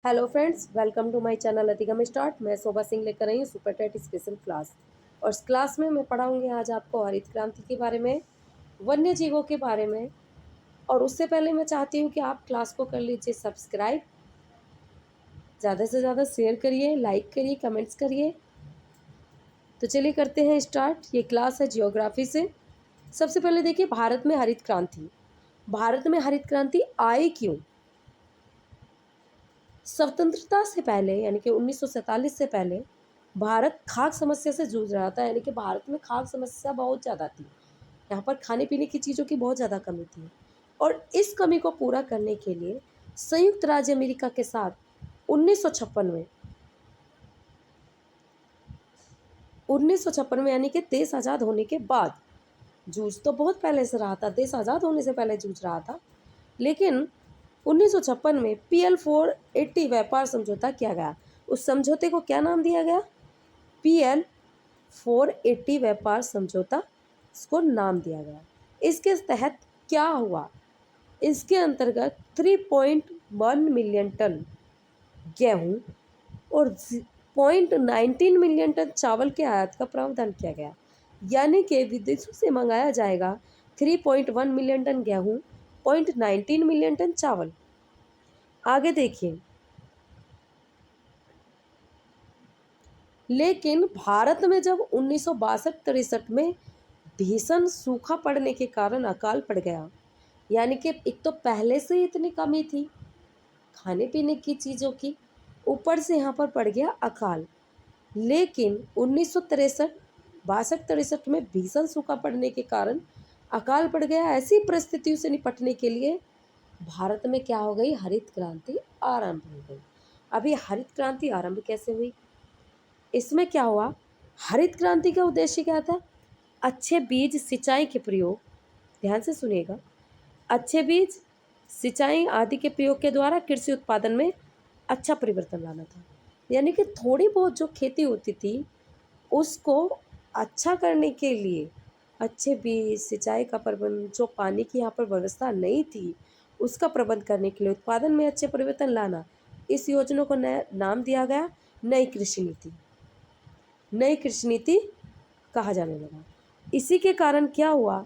Hello friends, welcome to my channel Adhigam start. मैं शोभा सिंह लेकर आई हूँ सुपर टेट स्पेशल क्लास। और इस क्लास में मैं पढ़ाऊंगी आज आपको हरित क्रांति के बारे में, वन्य जीवों के बारे में। और उससे पहले मैं चाहती हूँ कि आप क्लास को कर लीजिए सब्सक्राइब, ज़्यादा से ज़्यादा शेयर करिए, लाइक करिए, कमेंट्स करिए। तो चलिए करते हैं स्टार्ट। ये क्लास है जियोग्राफी से। सबसे पहले देखिए भारत में हरित क्रांति। भारत में हरित क्रांति आई क्यों? स्वतंत्रता से पहले यानी कि 1947 से पहले भारत खाद्य समस्या से जूझ रहा था। यानी कि भारत में खाद्य समस्या बहुत ज़्यादा थी। यहाँ पर खाने पीने की चीज़ों की बहुत ज़्यादा कमी थी। और इस कमी को पूरा करने के लिए संयुक्त राज्य अमेरिका के साथ 1956 में यानी कि देश आज़ाद होने के बाद, जूझ तो बहुत पहले से रहा था, देश आज़ाद होने से पहले जूझ रहा था, लेकिन 1956 में PL480 व्यापार समझौता किया गया। उस समझौते को क्या नाम दिया गया? PL480 व्यापार समझौता, इसको नाम दिया गया। इसके तहत क्या हुआ? इसके अंतर्गत 3.1 मिलियन टन गेहूं और 0.19 मिलियन टन चावल के आयात का प्रावधान किया गया। यानी कि विदेशों से मंगाया जाएगा 3.1 मिलियन टन गेहूं, 0.19 मिलियन टन चावल। आगे देखिए, लेकिन भारत में जब 1962-63 में भीषण सूखा पड़ने के कारण अकाल पड़ गया, यानी कि एक तो पहले से ही इतनी कमी थी खाने पीने की चीज़ों की, ऊपर से यहाँ पर पड़ गया अकाल। लेकिन 1963-62-63 में भीषण सूखा पड़ने के कारण अकाल पड़ गया। ऐसी परिस्थितियों से निपटने के लिए भारत में क्या हो गई? हरित क्रांति आरंभ हो गई। अब ये हरित क्रांति आरंभ कैसे हुई? इसमें क्या हुआ? हरित क्रांति का उद्देश्य क्या था? अच्छे बीज सिंचाई के प्रयोग, ध्यान से सुनिएगा, अच्छे बीज सिंचाई आदि के प्रयोग के द्वारा कृषि उत्पादन में अच्छा परिवर्तन लाना था। यानी कि थोड़ी बहुत जो खेती होती थी उसको अच्छा करने के लिए अच्छे बीज, सिंचाई का प्रबंध, जो पानी की यहाँ पर व्यवस्था नहीं थी उसका प्रबंध करने के लिए उत्पादन में अच्छे परिवर्तन लाना, इस योजना को नया नाम दिया गया नई कृषि नीति। नई कृषि नीति कहा जाने लगा। इसी के कारण क्या हुआ?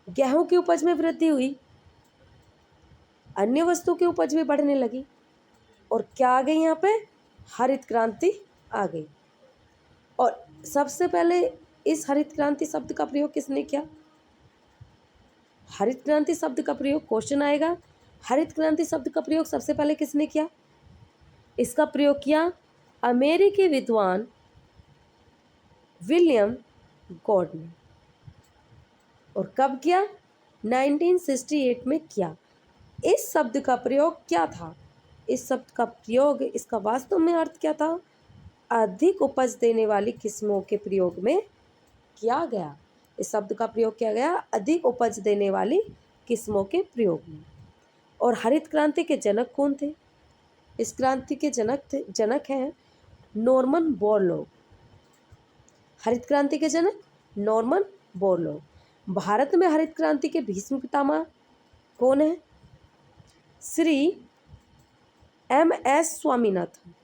गेहूं की उपज में वृद्धि हुई, अन्य वस्तु की उपज भी बढ़ने लगी। और क्या आ गई? यहाँ पे हरित क्रांति आ गई। और सबसे पहले इस हरित क्रांति शब्द का प्रयोग किसने किया? हरित क्रांति शब्द का प्रयोग, क्वेश्चन आएगा, हरित क्रांति शब्द का प्रयोग सबसे पहले किसने किया? इसका प्रयोग किया अमेरिकी विद्वान विलियम गॉड ने। और कब किया? 1968 में किया। इस शब्द का प्रयोग क्या था? इस शब्द का प्रयोग, इसका वास्तव में अर्थ क्या था? अधिक उपज देने वाली किस्मों के प्रयोग में किया गया। इस शब्द का प्रयोग किया गया अधिक उपज देने वाली किस्मों के प्रयोग में। और हरित क्रांति के जनक कौन थे? इस क्रांति के जनक हैं नॉर्मन बोरलॉग। हरित क्रांति के जनक नॉर्मन बोरलॉग। भारत में हरित क्रांति के भीष्म पितामह कौन है? श्री MS स्वामीनाथन।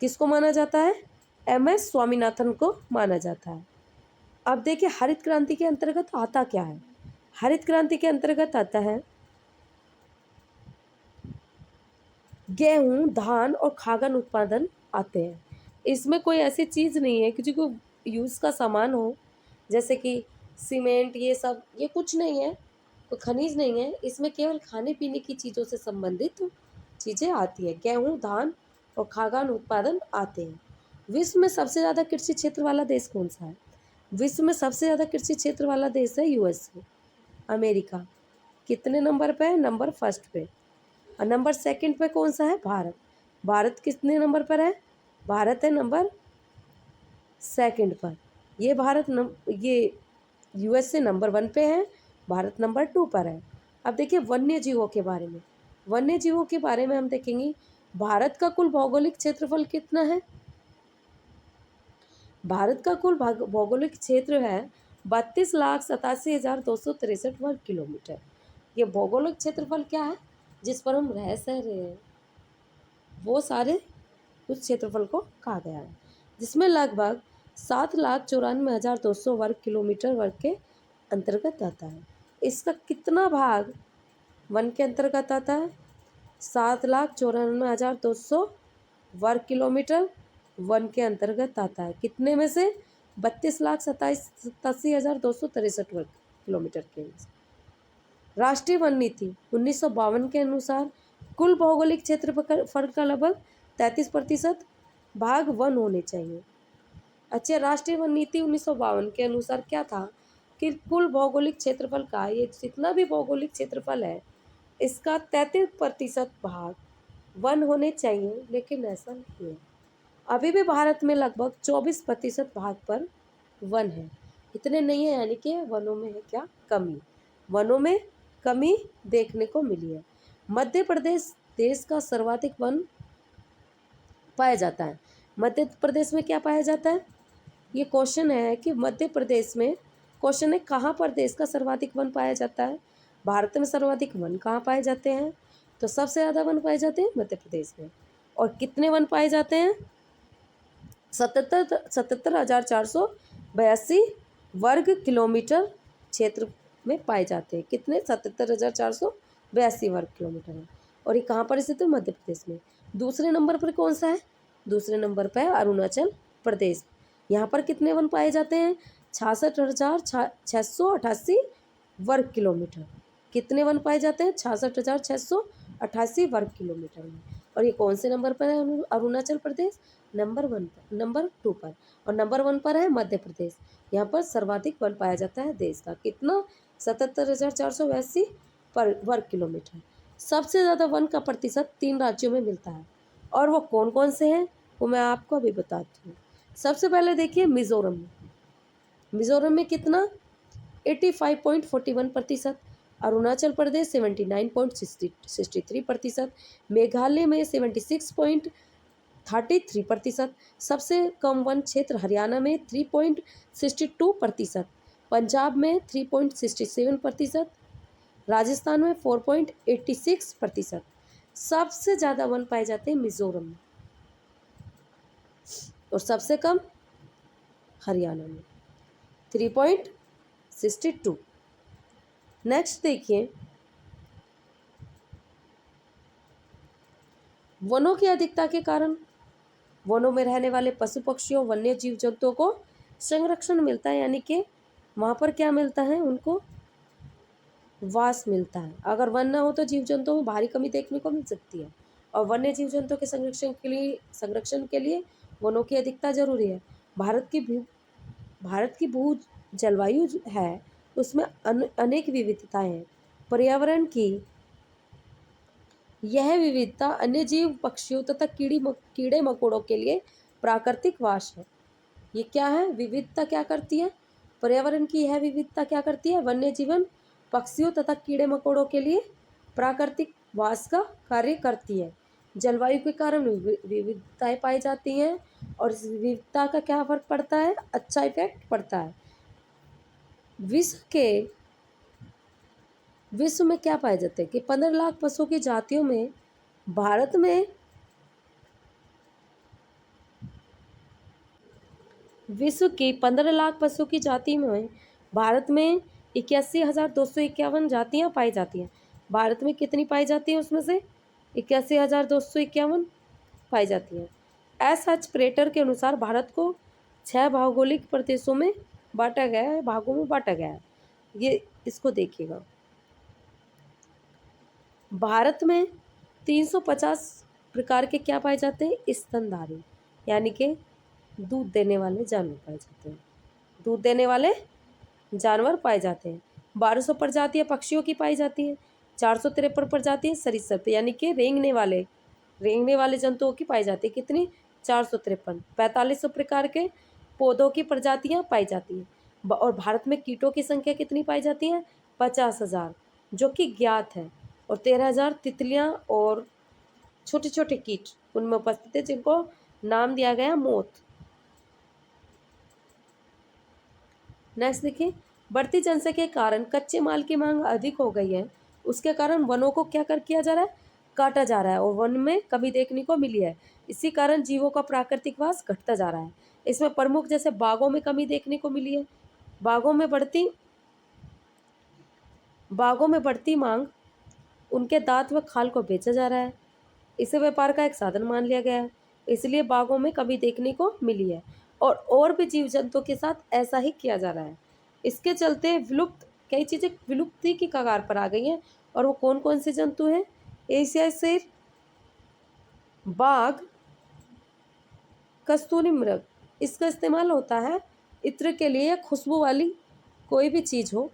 किसको माना जाता है? MS स्वामीनाथन को माना जाता है। अब देखिए हरित क्रांति के अंतर्गत आता क्या है? हरित क्रांति के अंतर्गत आता है गेहूं, धान और खाद्यान्न उत्पादन आते हैं। इसमें कोई ऐसी चीज़ नहीं है कि जो यूज़ का सामान हो, जैसे कि सीमेंट, ये सब, ये कुछ नहीं है, कोई खनिज नहीं है। इसमें केवल खाने पीने की चीज़ों से संबंधित चीज़ें आती है। गेहूं, धान और खाद्यान्न उत्पादन आते हैं। विश्व में सबसे ज़्यादा कृषि क्षेत्र वाला देश कौन सा है? विश्व में सबसे ज़्यादा कृषि क्षेत्र वाला देश है USA, अमेरिका। कितने नंबर पे है? नंबर फर्स्ट पे। और नंबर सेकंड पे कौन सा है? भारत। भारत कितने नंबर पर है? भारत है नंबर सेकंड पर। ये USA नंबर 1 पे है, भारत नंबर 2 पर है। अब देखिए वन्य जीवों के बारे में। वन्य जीवों के बारे में हम देखेंगे, भारत का कुल भौगोलिक क्षेत्रफल कितना है? भारत का कुल भौगोलिक क्षेत्र है 32,87,263 वर्ग किलोमीटर। ये भौगोलिक क्षेत्रफल क्या है? जिस पर हम रह सह रहे हैं, वो सारे उस क्षेत्रफल को कहा गया है, जिसमें लगभग 7,94,200 वर्ग किलोमीटर वर्ग के अंतर्गत आता है। इसका कितना भाग वन के अंतर्गत आता है? 7,94,200 वर्ग किलोमीटर वन के अंतर्गत आता है। कितने में से? 32,87,263 वर्ग किलोमीटर के। राष्ट्रीय वन नीति 1952 के अनुसार कुल भौगोलिक क्षेत्रफल का लगभग 33% भाग वन होने चाहिए। अच्छा, राष्ट्रीय वन नीति 1952 के अनुसार क्या था कि कुल भौगोलिक क्षेत्रफल का, ये जितना भी भौगोलिक क्षेत्रफल है, इसका 33% भाग वन होने चाहिए, लेकिन ऐसा नहीं है। अभी भी भारत में लगभग 24% भाग पर वन है। इतने नहीं है, यानी कि वनों में है क्या? कमी। वनों में कमी देखने को मिली है। मध्य प्रदेश देश का सर्वाधिक वन पाया जाता है। मध्य प्रदेश में क्या पाया जाता है? ये क्वेश्चन है कि मध्य प्रदेश में, क्वेश्चन है कहाँ पर देश का सर्वाधिक वन पाया जाता है। भारत में सर्वाधिक वन कहाँ पाए जाते हैं? तो सबसे ज़्यादा वन पाए जाते हैं मध्य प्रदेश में। और कितने वन पाए जाते हैं? 77,482 वर्ग किलोमीटर क्षेत्र में पाए जाते हैं। कितने? 77,482 वर्ग किलोमीटर है। और ये कहाँ पर स्थित है? मध्य प्रदेश में। दूसरे नंबर पर कौन सा है? दूसरे नंबर पर है अरुणाचल प्रदेश। यहाँ पर कितने वन पाए जाते हैं? 66,688 वर्ग किलोमीटर। कितने वन पाए जाते हैं? 66,688 वर्ग किलोमीटर में। और ये कौन से नंबर पर है अरुणाचल प्रदेश? नंबर 1 पर, नंबर 2 पर। और नंबर 1 पर है मध्य प्रदेश। यहाँ पर सर्वाधिक वन पाया जाता है देश का। कितना? 77,482 पर वर्ग किलोमीटर। सबसे ज़्यादा वन का प्रतिशत 3 राज्यों में मिलता है, और वो कौन कौन से हैं वो मैं आपको अभी बताती हूँ। सबसे पहले देखिए मिजोरम में। मिजोरम में कितना? 85.41%। अरुणाचल प्रदेश 79.63%। मेघालय में 76.33%। सबसे कम वन क्षेत्र हरियाणा में 3.62%। पंजाब में 3.67%। राजस्थान में 4.86%। सबसे ज़्यादा वन पाए जाते हैं मिजोरम में, और सबसे कम हरियाणा में 3.62। नेक्स्ट देखिए, वनों की अधिकता के कारण वनों में रहने वाले पशु पक्षियों, वन्य जीव जंतुओं को संरक्षण मिलता है, यानी कि वहाँ पर क्या मिलता है? उनको वास मिलता है। अगर वन ना हो तो जीव जंतुओं में भारी कमी देखने को मिल सकती है, और वन्य जीव जंतुओं के संरक्षण के लिए वनों की अधिकता जरूरी है। भारत की भू जलवायु है, उसमें अनेक विविधताएं हैं। पर्यावरण की यह विविधता अन्य जीव पक्षियों तथा कीड़े मकोड़ों के लिए प्राकृतिक वास है। ये क्या है? विविधता क्या करती है? पर्यावरण की यह विविधता क्या करती है? वन्य जीवन पक्षियों तथा कीड़े मकोड़ों के लिए प्राकृतिक वास का कार्य करती है। जलवायु के कारण विविधताएं पाई जाती हैं, और इस विविधता का क्या फर्क पड़ता है? अच्छा इफेक्ट पड़ता है। विश्व में क्या पाए जाते हैं कि 15 लाख पशुओं की जातियों में भारत में विश्व की 15 लाख पशुओं की जाति में भारत में 81,251 जातियां पाई जाती हैं। भारत में कितनी पाई जाती हैं? उसमें से 81,251 पाई जाती हैं। एसएच प्रेटर के अनुसार भारत को 6 भौगोलिक प्रदेशों में बांटा गया है, भागों में बांटा गया है। ये इसको देखिएगा। भारत में 350 प्रकार के क्या पाए जाते हैं? स्तनधारी, यानी कि दूध देने वाले जानवर पाए जाते हैं। दूध देने वाले जानवर पाए जाते हैं। 1200 प्रजातियां पक्षियों की पाई जाती हैं। 453 प्रजातियां सरीसृप, यानी कि रेंगने वाले जंतुओं की पाई जाती है। कितनी? 453। 4500 प्रकार के पौधों की प्रजातियां पाई जाती हैं। और भारत में कीटों की संख्या कितनी पाई जाती है? 50,000, जो कि ज्ञात है। और 13,000 तितलियां और छोटे छोटे कीट उनमें उपस्थित है, जिनको नाम दिया गया मोथ। नेक्स्ट देखिए, बढ़ती जनसंख्या के कारण कच्चे माल की मांग अधिक हो गई है, उसके कारण वनों को क्या कर किया जा रहा है, काटा जा रहा है और वन में कमी देखने को मिली है। इसी कारण जीवों का प्राकृतिक वास घटता जा रहा है। इसमें प्रमुख जैसे बाघों में कमी देखने को मिली है, बाघों में बढ़ती मांग, उनके दांत व खाल को बेचा जा रहा है, इसे व्यापार का एक साधन मान लिया गया है, इसलिए बाघों में कमी देखने को मिली है। और भी जीव जंतुओं के साथ ऐसा ही किया जा रहा है। इसके चलते विलुप्त कई चीज़ें विलुप्ति की कगार पर आ गई हैं। और वो कौन कौन से जंतु हैं? एशियाई शेर, बाघ, कस्तूरी मृग। इसका इस्तेमाल होता है इत्र के लिए या खुशबू वाली कोई भी चीज़ हो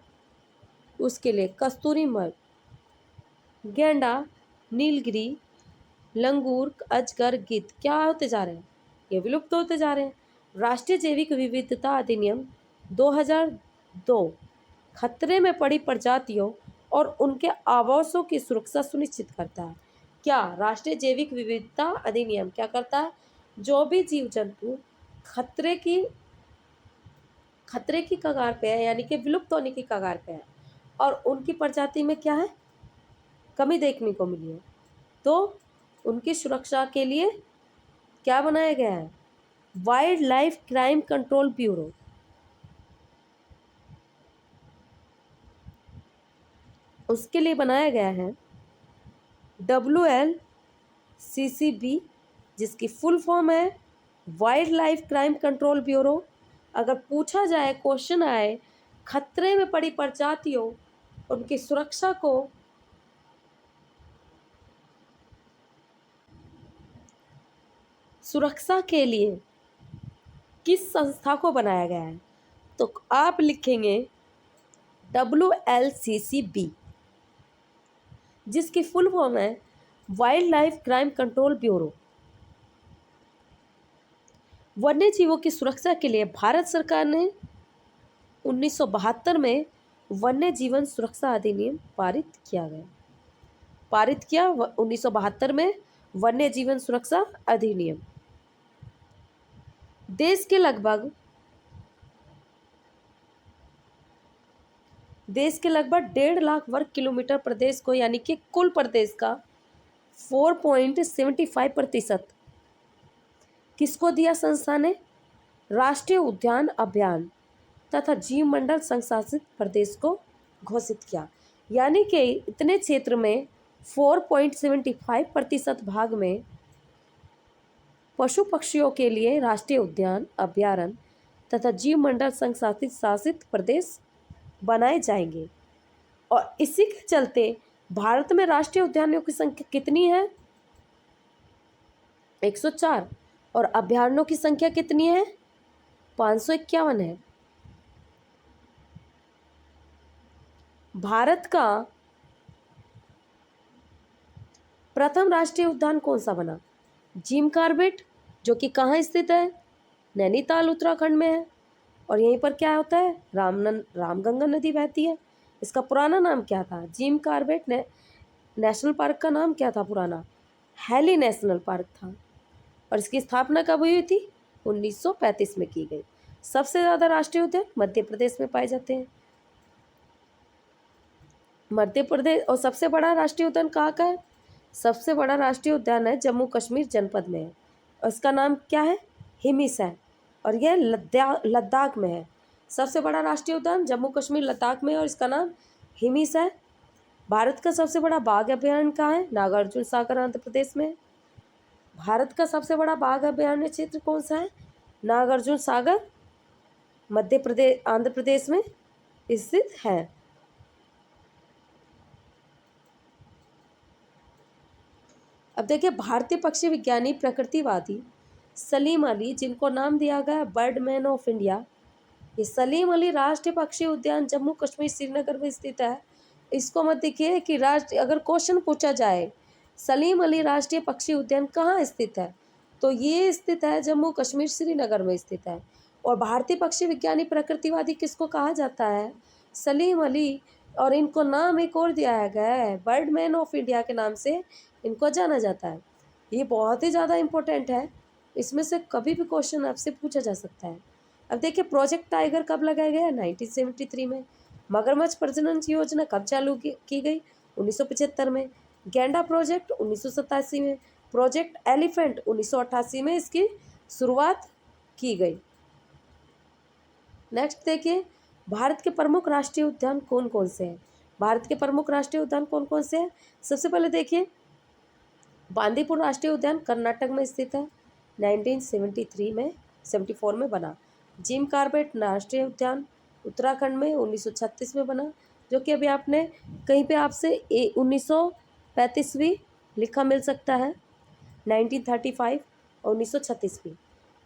उसके लिए। कस्तूरी मृग, गेंडा, नीलगिरी, लंगूर, अजगर, गिद्ध क्या होते जा रहे हैं? ये विलुप्त होते जा रहे हैं। राष्ट्रीय जैविक विविधता अधिनियम 2002 खतरे में पड़ी प्रजातियों और उनके आवासों की सुरक्षा सुनिश्चित करता है। क्या राष्ट्रीय जैविक विविधता अधिनियम क्या करता है? जो भी जीव जंतु खतरे की कगार पे है, यानी कि विलुप्त होने की कगार पे है, और उनकी प्रजाति में क्या है, कमी देखने को मिली है, तो उनकी सुरक्षा के लिए क्या बनाया गया है? Wild life crime control bureau. उसके लिए बनाया गया है WLCCB, जिसकी फुल फॉर्म है wild life crime control bureau. अगर पूछा जाए, क्वेश्चन आए, खतरे में पड़ी प्रजातियों उनकी सुरक्षा के लिए किस संस्था को बनाया गया है, तो आप लिखेंगे WLCCB, जिसकी फुल फॉर्म है wild life crime control bureau. वन्य जीवों की सुरक्षा के लिए भारत सरकार ने 1972 में वन्य जीवन सुरक्षा अधिनियम पारित किया 1972 में वन्य जीवन सुरक्षा अधिनियम। देश के लगभग 1.5 लाख वर्ग किलोमीटर प्रदेश को, यानी कि कुल प्रदेश का 4.75% किसको दिया संस्था ने? राष्ट्रीय उद्यान अभियान तथा जीव मंडल संशासित प्रदेश को घोषित किया। यानी कि इतने क्षेत्र में 4.75% भाग में पशु पक्षियों के लिए राष्ट्रीय उद्यान, अभयारण्य तथा जीव मंडल संशासित शासित प्रदेश बनाए जाएंगे। और इसी के चलते भारत में राष्ट्रीय उद्यानों की संख्या कितनी है? 104। और अभयारण्यों की संख्या कितनी है? 551 है। भारत का प्रथम राष्ट्रीय उद्यान कौन सा बना? जिम कॉर्बेट, जो कि कहाँ स्थित है? नैनीताल उत्तराखंड में है। और यहीं पर क्या होता है? रामगंगा नदी बहती है। इसका पुराना नाम क्या था? जिम कॉर्बेट नेशनल पार्क का नाम क्या था पुराना? हैली नेशनल पार्क था। और इसकी स्थापना कब हुई थी? 1935 में की गई। सबसे ज़्यादा राष्ट्रीय उद्यान मध्य प्रदेश में पाए जाते हैं। मध्य प्रदेश। और सबसे बड़ा राष्ट्रीय उद्यान कहाँ का है? सबसे बड़ा राष्ट्रीय उद्यान है जम्मू कश्मीर जनपद में है, और इसका नाम क्या है? हिमिस है, और यह लद्दाख में है। सबसे बड़ा राष्ट्रीय उद्यान जम्मू कश्मीर लद्दाख में है, और इसका नाम हिमिस है। भारत का सबसे बड़ा बाघ अभयारण्य कहाँ है? नागार्जुन सागर आंध्र प्रदेश में। भारत का सबसे बड़ा बाघ अभयारण्य क्षेत्र कौन सा है? नागार्जुन सागर मध्य प्रदेश आंध्र प्रदेश में स्थित है। अब देखिए, भारतीय पक्षी विज्ञानी प्रकृतिवादी सलीम अली, जिनको नाम दिया गया बर्डमैन ऑफ इंडिया, ये सलीम अली राष्ट्रीय पक्षी उद्यान जम्मू कश्मीर श्रीनगर में स्थित है। इसको मत देखिए कि अगर क्वेश्चन पूछा जाए सलीम अली राष्ट्रीय पक्षी उद्यान कहाँ स्थित है, तो ये स्थित है जम्मू कश्मीर श्रीनगर में स्थित है। और भारतीय पक्षी विज्ञानी प्रकृतिवादी किसको कहा जाता है? सलीम अली। और इनको नाम एक और दिया गया है, बर्डमैन ऑफ इंडिया के नाम से इनको जाना जाता है। ये बहुत ही ज़्यादा इम्पोर्टेंट है, इसमें से कभी भी क्वेश्चन आपसे पूछा जा सकता है। अब देखिए, प्रोजेक्ट टाइगर कब लगाया गया? 1973 में। मगरमच्छ प्रजनन योजना कब चालू की गई? 1975 में, गैंडा प्रोजेक्ट 1987 में, प्रोजेक्ट एलिफेंट 1988 में इसकी शुरुआत की गई। नेक्स्ट देखिए, भारत के प्रमुख राष्ट्रीय उद्यान कौन कौन से हैं। भारत के प्रमुख राष्ट्रीय उद्यान कौन कौन से हैं। सबसे पहले देखिए, बांदीपुर राष्ट्रीय उद्यान कर्नाटक में स्थित है, 1973 में 74 में बना। जिम कॉर्बेट राष्ट्रीय उद्यान उत्तराखंड में 1936 में बना, जो कि अभी आपने कहीं पे आपसे 1935 भी लिखा मिल सकता है, 1935 और 1936 भी।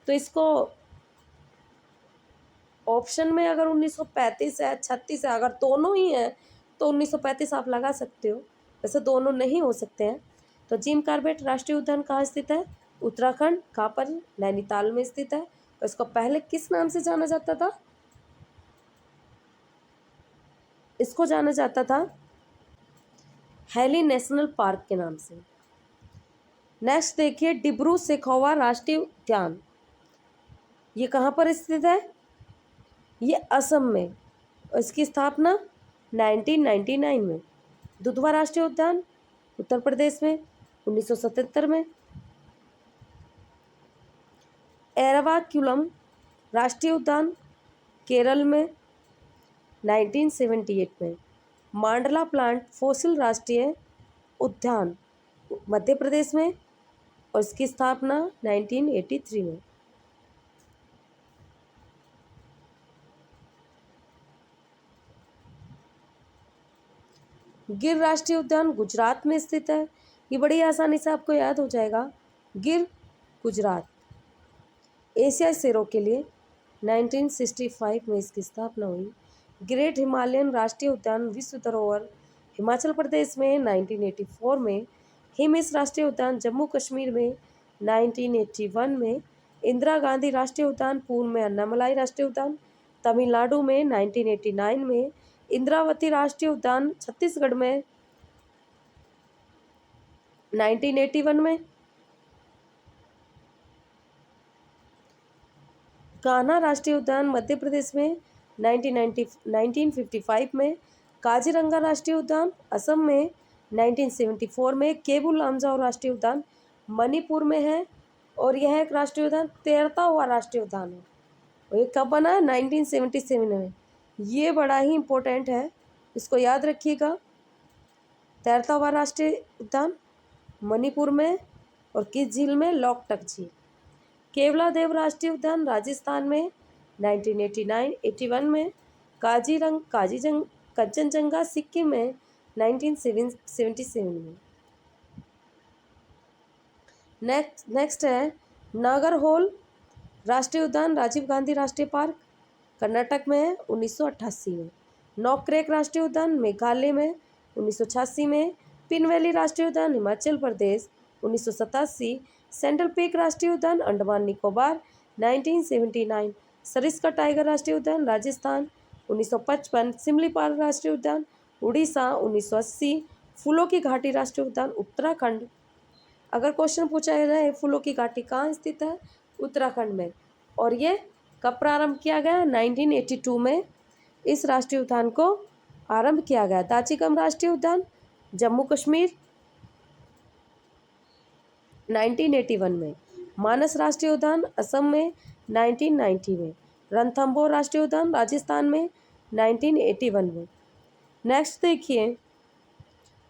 तो इसको ऑप्शन में अगर 1935 है 36 है, अगर दोनों ही हैं तो 1935 आप लगा सकते हो, वैसे दोनों नहीं हो सकते हैं। तो जिम कॉर्बेट राष्ट्रीय उद्यान कहाँ स्थित है, उत्तराखंड। कहाँ पर, नैनीताल में स्थित है। और इसको पहले किस नाम से जाना जाता था, इसको जाना जाता था हैली नेशनल पार्क के नाम से। नेक्स्ट देखिए, डिब्रू सैखोवा राष्ट्रीय उद्यान, ये कहाँ पर स्थित है, ये असम में, और इसकी स्थापना 1999 में। दुधवा राष्ट्रीय उद्यान उत्तर प्रदेश में 1977 में। एरावाक्युलम राष्ट्रीय उद्यान केरल में 1978 में। मांडला प्लांट फॉसिल राष्ट्रीय उद्यान मध्य प्रदेश में, और इसकी स्थापना 1983 में। गिर राष्ट्रीय उद्यान गुजरात में स्थित है, ये बड़ी आसानी से आपको याद हो जाएगा, गिर गुजरात। एशियाई शेरों के लिए 1965 में इसकी स्थापना हुई। ग्रेट हिमालयन राष्ट्रीय उद्यान विश्व धरोहर हिमाचल प्रदेश में 1984 में। हिमिस राष्ट्रीय उद्यान जम्मू कश्मीर में 1981 में। इंदिरा गांधी राष्ट्रीय उद्यान पूर्व में अन्नामलाई राष्ट्रीय उद्यान तमिलनाडु में 1989 में। इंद्रावती राष्ट्रीय उद्यान छत्तीसगढ़ में 1981 में। कान्हा राष्ट्रीय उद्यान मध्य प्रदेश में 1955 में। काजीरंगा राष्ट्रीय उद्यान असम में 1974 में। केबुल लामजाओ राष्ट्रीय उद्यान मणिपुर में है, और यह एक राष्ट्रीय उद्यान तैरता हुआ राष्ट्रीय उद्यान है, और ये कब बना है, 1977 में। ये बड़ा ही इम्पोर्टेंट है, इसको याद रखिएगा। तैरता हुआ राष्ट्रीय उद्यान मणिपुर में, और किस झील में, लोकटक झील। केवलादेव राष्ट्रीय उद्यान राजस्थान में 1981 में। कंचनजंगा सिक्किम में 1977 में। नेक्स्ट है नागरहोल राष्ट्रीय उद्यान राजीव गांधी राष्ट्रीय पार्क कर्नाटक में है, 1988 में। नौक्रेक राष्ट्रीय उद्यान मेघालय में 1986 में। पिन वैली राष्ट्रीय उद्यान हिमाचल प्रदेश 1987। सेंट्रल पीक राष्ट्रीय उद्यान अंडमान निकोबार 1979। सरिस्का टाइगर राष्ट्रीय उद्यान राजस्थान 1955। सिमलीपाल राष्ट्रीय उद्यान उड़ीसा 1980। फूलों की घाटी राष्ट्रीय उद्यान उत्तराखंड। अगर क्वेश्चन पूछा जाए फूलों की घाटी कहाँ स्थित है, उत्तराखंड में, और ये कब प्रारंभ किया गया, 1982 में इस राष्ट्रीय उद्यान को आरंभ किया गया। दाचिगम राष्ट्रीय उद्यान जम्मू कश्मीर 1981 में। मानस राष्ट्रीय उद्यान असम में 1990 में। रणथंभौर राष्ट्रीय उद्यान राजस्थान में 1981 में। नेक्स्ट देखिए,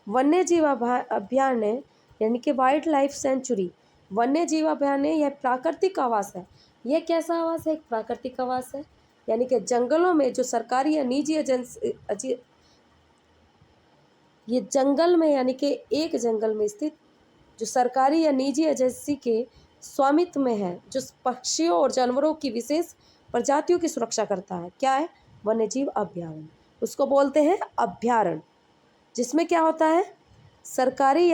वन्य जीव अभयारण्य यानी कि वाइल्ड लाइफ सेंचुरी। वन्य जीव अभयारण्य यह प्राकृतिक आवास है। यह कैसा आवास है, एक प्राकृतिक आवास है, यानी कि जंगलों में जो सरकारी या निजी एजेंसी, ये जंगल में यानी कि एक जंगल में स्थित जो सरकारी या निजी एजेंसी के स्वामित्व में है, जो पक्षियों और जानवरों की विशेष प्रजातियों की सुरक्षा करता है। क्या है, वन्यजीव अभयारण्य, उसको बोलते हैं अभयारण्य। जिसमें क्या होता है, सरकारी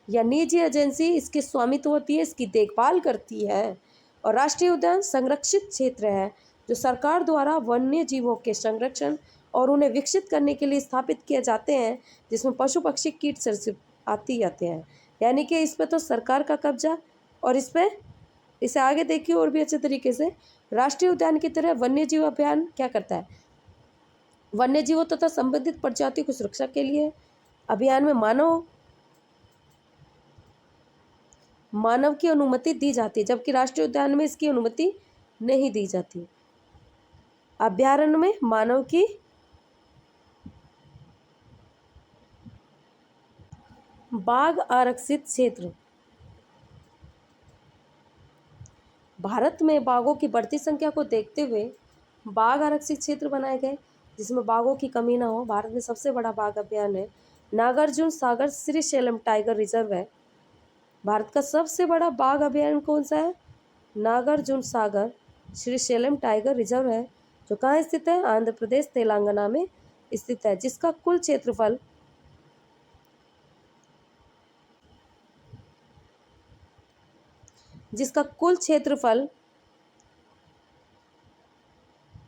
या निजी एजेंसी इसके स्वामित्व होती है, इसकी देखभाल करती है। और राष्ट्रीय उद्यान संरक्षित क्षेत्र है जो सरकार द्वारा वन्य जीवों के संरक्षण और उन्हें विकसित करने के लिए स्थापित किए जाते हैं, जिसमें पशु पक्षी कीट सरीसृप आते जाते हैं। यानी कि इस पर तो सरकार का कब्जा, और इसे आगे देखिए और भी अच्छे तरीके से। राष्ट्रीय उद्यान की तरह वन्य जीव अभयारण्य क्या करता है, वन्य जीवों तथा संबंधित प्रजातियों की सुरक्षा के लिए अभियान में मानव की अनुमति दी जाती है, जबकि राष्ट्रीय उद्यान में इसकी अनुमति नहीं दी जाती। अभयारण्य में मानव की बाघ आरक्षित क्षेत्र। भारत में बाघों की बढ़ती संख्या को देखते हुए बाघ आरक्षित क्षेत्र बनाए गए जिसमें बाघों की कमी ना हो। भारत में सबसे बड़ा बाघ अभयारण्य है नागार्जुन सागर श्रीशैलम टाइगर रिजर्व है। भारत का सबसे बड़ा बाघ अभयारण्य कौन सा है? नागार्जुन सागर श्रीशैलम टाइगर रिजर्व है, जो कहाँ स्थित है? आंध्र प्रदेश तेलंगाना में स्थित है, जिसका कुल क्षेत्रफल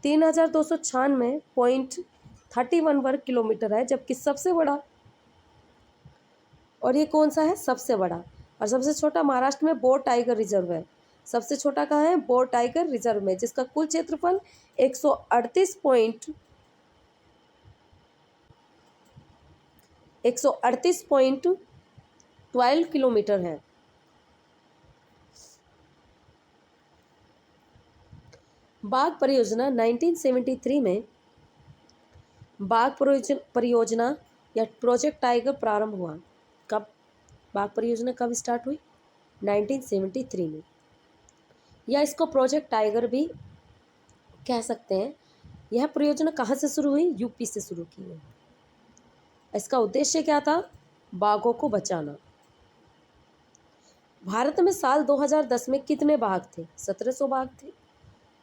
3296.31 वर्ग किलोमीटर है, जबकि सबसे बड़ा, और ये कौन सा है? सबसे बड़ा। और सबसे छोटा महाराष्ट्र में बोर टाइगर रिजर्व है। सबसे छोटा कहाँ है? बोर टाइगर रिजर्व में, जिसका कुल क्षेत्रफल 138.12 किलोमीटर है। बाघ परियोजना 1973 में बाघ परियोजना या प्रोजेक्ट टाइगर प्रारंभ हुआ। कब बाघ परियोजना कब स्टार्ट हुई? 1973 में, या इसको प्रोजेक्ट टाइगर भी कह सकते हैं। यह परियोजना कहाँ से शुरू हुई? यूपी से शुरू की है। इसका उद्देश्य क्या था? बाघों को बचाना। भारत में साल 2010 में कितने बाघ थे? 1700 बाघ थे।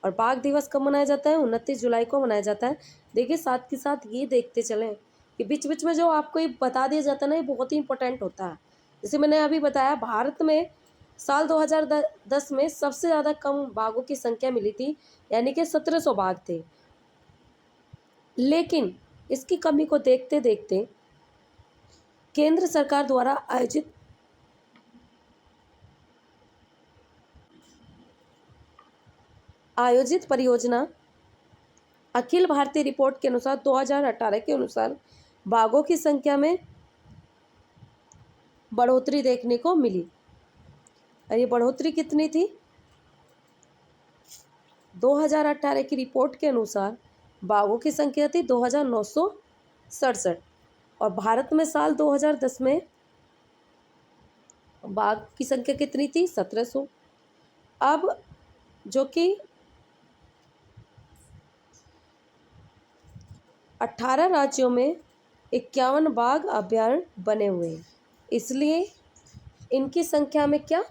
और बाघ दिवस कब मनाया जाता है? 29 जुलाई को मनाया जाता है। देखिए, साथ के साथ ये देखते चलें कि बीच बीच में जो आपको ये बता दिया जाता है ना, ये बहुत ही इंपॉर्टेंट होता है। जैसे मैंने अभी बताया, भारत में साल 2010 में सबसे ज़्यादा कम बाघों की संख्या मिली थी, यानी कि 1700 बाघ थे। लेकिन इसकी कमी को देखते देखते केंद्र सरकार द्वारा आयोजित परियोजना अखिल भारतीय रिपोर्ट के अनुसार 2018 के अनुसार बाघों की संख्या में बढ़ोतरी देखने को मिली। और ये बढ़ोतरी कितनी थी? 2018 की रिपोर्ट के अनुसार बाघों की संख्या थी 2967, और भारत में साल 2010 में बाघ की संख्या कितनी थी? 1700। अब जो कि 18 राज्यों में 51 बाघ अभयारण्य बने हुए हैं, इसलिए इनकी संख्या में क्या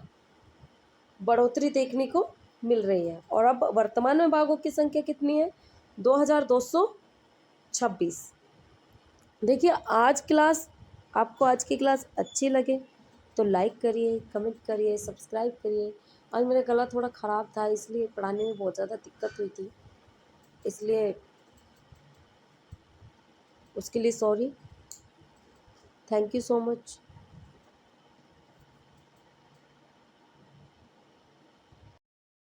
बढ़ोतरी देखने को मिल रही है। और अब वर्तमान में बाघों की संख्या कितनी है? 2226। देखिए, आपको आज की क्लास अच्छी लगे तो लाइक करिए, कमेंट करिए, सब्सक्राइब करिए। आज मेरा गला थोड़ा ख़राब था, इसलिए पढ़ाने में बहुत ज़्यादा दिक्कत हुई थी, इसलिए उसके लिए sorry. Thank you so much.